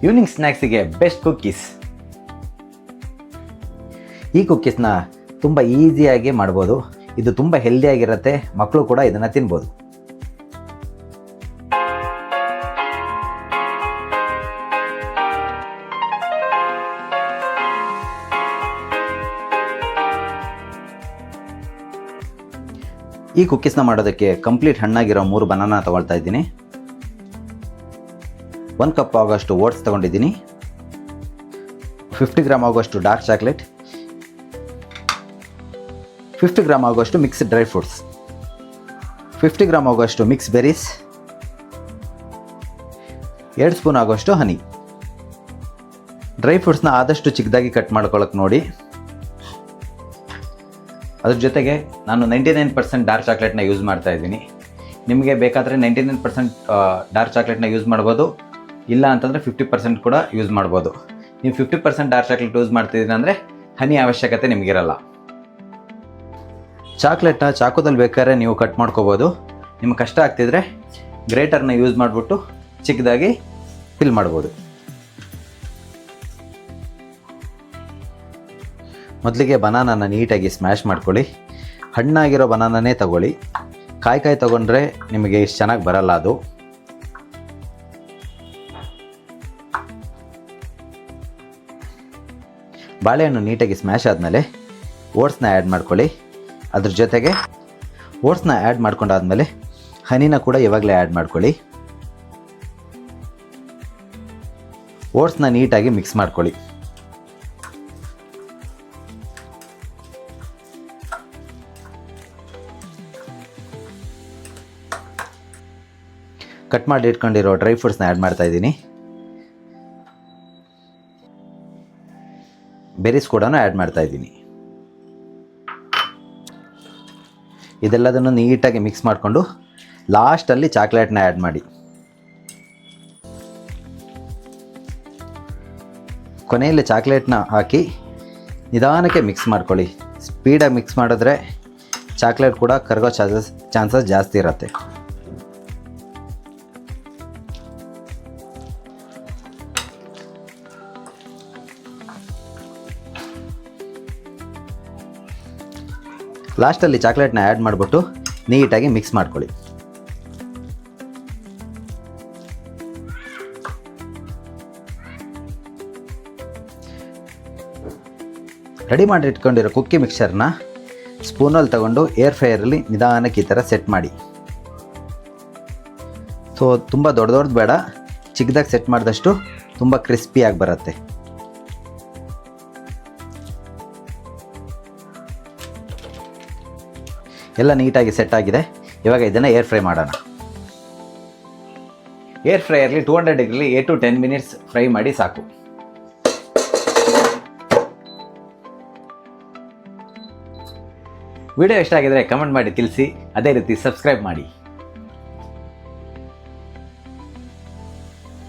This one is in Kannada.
Evening ಸ್ನ್ಯಾಕ್ಸಿಗೆ best cookies. ಈ ಕುಕ್ಕೀಸ್ನ ತುಂಬ ಈಸಿಯಾಗಿ ಮಾಡ್ಬೋದು. ಇದು ತುಂಬ ಹೆಲ್ದಿಯಾಗಿರುತ್ತೆ, ಮಕ್ಕಳು ಕೂಡ ಇದನ್ನು ತಿನ್ಬೋದು. ಈ ಕುಕ್ಕೀಸ್ನ ಮಾಡೋದಕ್ಕೆ ಕಂಪ್ಲೀಟ್ ಹಣ್ಣಾಗಿರೋ 3 ಬನಾನಾ ತೊಗೊಳ್ತಾ ಇದ್ದೀನಿ. 1 ಕಪ್ ಆಗೋಷ್ಟು ಓಟ್ಸ್ ತೊಗೊಂಡಿದ್ದೀನಿ. 50 ಗ್ರಾಮ್ ಆಗೋಷ್ಟು ಡಾರ್ಕ್ ಚಾಕ್ಲೇಟ್, 50 ಗ್ರಾಮ್ ಆಗೋಷ್ಟು ಮಿಕ್ಸ್ಡ್ ಡ್ರೈ ಫ್ರೂಟ್ಸ್, 50 ಗ್ರಾಮ್ ಆಗೋಷ್ಟು ಮಿಕ್ಸ್ ಬೆರೀಸ್, 2 ಸ್ಪೂನ್ ಆಗೋಷ್ಟು ಹನಿ. ಡ್ರೈ ಫ್ರೂಟ್ಸ್ನ ಆದಷ್ಟು ಚಿಕ್ಕದಾಗಿ ಕಟ್ ಮಾಡ್ಕೊಳ್ಳೋಕೆ ನೋಡಿ. ಅದ್ರ ಜೊತೆಗೆ ನಾನು 99% ಡಾರ್ಕ್ ಚಾಕ್ಲೇಟ್ನ ಯೂಸ್ ಮಾಡ್ತಾ ಇದ್ದೀನಿ. ನಿಮಗೆ ಬೇಕಾದರೆ 99% ಡಾರ್ಕ್ ಚಾಕ್ಲೇಟ್ನ ಯೂಸ್ ಮಾಡ್ಬೋದು, ಇಲ್ಲ ಅಂತಂದರೆ 50% ಕೂಡ ಯೂಸ್ ಮಾಡ್ಬೋದು. ನೀವು 50% ಡಾರ್ಕ್ ಚಾಕ್ಲೇಟ್ ಯೂಸ್ ಮಾಡ್ತಿದ್ದೀರ ಅಂದರೆ ಹನಿ ಅವಶ್ಯಕತೆ ನಿಮಗಿರಲ್ಲ. ಚಾಕ್ಲೇಟ್ನ ಚಾಕುದಲ್ಲಿ ಬೇಕಾದ್ರೆ ನೀವು ಕಟ್ ಮಾಡ್ಕೋಬೋದು. ನಿಮ್ಗೆ ಕಷ್ಟ ಆಗ್ತಿದ್ರೆ ಗ್ರೇಟರ್ನ ಯೂಸ್ ಮಾಡಿಬಿಟ್ಟು ಚಿಕ್ಕದಾಗಿ ಫಿಲ್ ಮಾಡ್ಬೋದು. ಮೊದಲಿಗೆ ಬನಾನಾನ ನೀಟಾಗಿ ಸ್ಮ್ಯಾಶ್ ಮಾಡ್ಕೊಳ್ಳಿ. ಹಣ್ಣಾಗಿರೋ ಬನಾನಾನೇ ತಗೊಳ್ಳಿ. ಕಾಯಿ ತೊಗೊಂಡ್ರೆ ನಿಮಗೆ ಇಷ್ಟು ಚೆನ್ನಾಗಿ ಬರಲ್ಲ ಅದು. ಬಾಳೆಹಣ್ಣು ನೀಟಾಗಿ ಸ್ಮ್ಯಾಶ್ ಆದಮೇಲೆ ಓಟ್ಸ್ನ ಆ್ಯಡ್ ಮಾಡ್ಕೊಳ್ಳಿ. ಅದ್ರ ಜೊತೆಗೆ ಓಟ್ಸ್ನ ಆ್ಯಡ್ ಮಾಡ್ಕೊಂಡಾದ್ಮೇಲೆ ಹನಿನ ಕೂಡ ಇವಾಗಲೇ ಆ್ಯಡ್ ಮಾಡ್ಕೊಳ್ಳಿ. ಓಟ್ಸ್ನ ನೀಟಾಗಿ ಮಿಕ್ಸ್ ಮಾಡ್ಕೊಳ್ಳಿ. ಕಟ್ ಮಾಡಿ ಇಟ್ಕೊಂಡಿರೋ ಡ್ರೈ ಫ್ರೂಟ್ಸ್ನ ಆ್ಯಡ್ ಮಾಡ್ತಾ ಇದ್ದೀನಿ. ಬೆರೀಸ್ ಕೂಡ ಆ್ಯಡ್ ಮಾಡ್ತಾ ಇದ್ದೀನಿ. ಇದೆಲ್ಲದನ್ನು ನೀಟಾಗಿ ಮಿಕ್ಸ್ ಮಾಡಿಕೊಂಡು ಲಾಸ್ಟಲ್ಲಿ ಚಾಕ್ಲೇಟ್ನ ಆ್ಯಡ್ ಮಾಡಿ. ಕೊನೆಯಲ್ಲಿ ಚಾಕ್ಲೇಟ್ನ ಹಾಕಿ ನಿಧಾನಕ್ಕೆ ಮಿಕ್ಸ್ ಮಾಡ್ಕೊಳ್ಳಿ. ಸ್ಪೀಡಾಗಿ ಮಿಕ್ಸ್ ಮಾಡಿದ್ರೆ ಚಾಕ್ಲೇಟ್ ಕೂಡ ಕರಗೋ ಚಾನ್ಸಸ್ ಜಾಸ್ತಿ ಇರುತ್ತೆ. ಲಾಸ್ಟಲ್ಲಿ ಚಾಕ್ಲೇಟ್ನ ಆ್ಯಡ್ ಮಾಡಿಬಿಟ್ಟು ನೀಟಾಗಿ ಮಿಕ್ಸ್ ಮಾಡ್ಕೊಳ್ಳಿ. ರೆಡಿ ಮಾಡಿ ಇಟ್ಕೊಂಡಿರೋ ಕುಕ್ಕಿ ಮಿಕ್ಸರ್ನ ಸ್ಪೂನಲ್ಲಿ ತಗೊಂಡು ಏರ್ ಫ್ರೈಯರಲ್ಲಿ ನಿಧಾನಕ್ಕೆ ಈ ಥರ ಸೆಟ್ ಮಾಡಿ. ಸೊ ತುಂಬ ದೊಡ್ಡದು ಬೇಡ, ಚಿಕ್ಕದಾಗಿ ಸೆಟ್ ಮಾಡಿದಷ್ಟು ತುಂಬ ಕ್ರಿಸ್ಪಿಯಾಗಿ ಬರುತ್ತೆ. ಎಲ್ಲ ನೀಟಾಗಿ ಸೆಟ್ ಆಗಿದೆ. ಇವಾಗ ಇದನ್ನು ಏರ್ ಫ್ರೈ ಮಾಡೋಣ. ಏರ್ ಫ್ರೈಯರ್ಲಿ 200 ಡಿಗ್ರಿಲಿ 8 to 10 ಮಿನಿಟ್ಸ್ ಫ್ರೈ ಮಾಡಿ ಸಾಕು. ವಿಡಿಯೋ ಇಷ್ಟ ಆಗಿದ್ರೆ ಕಮೆಂಟ್ ಮಾಡಿ ತಿಳಿಸಿ. ಅದೇ ರೀತಿ ಸಬ್ಸ್ಕ್ರೈಬ್ ಮಾಡಿ.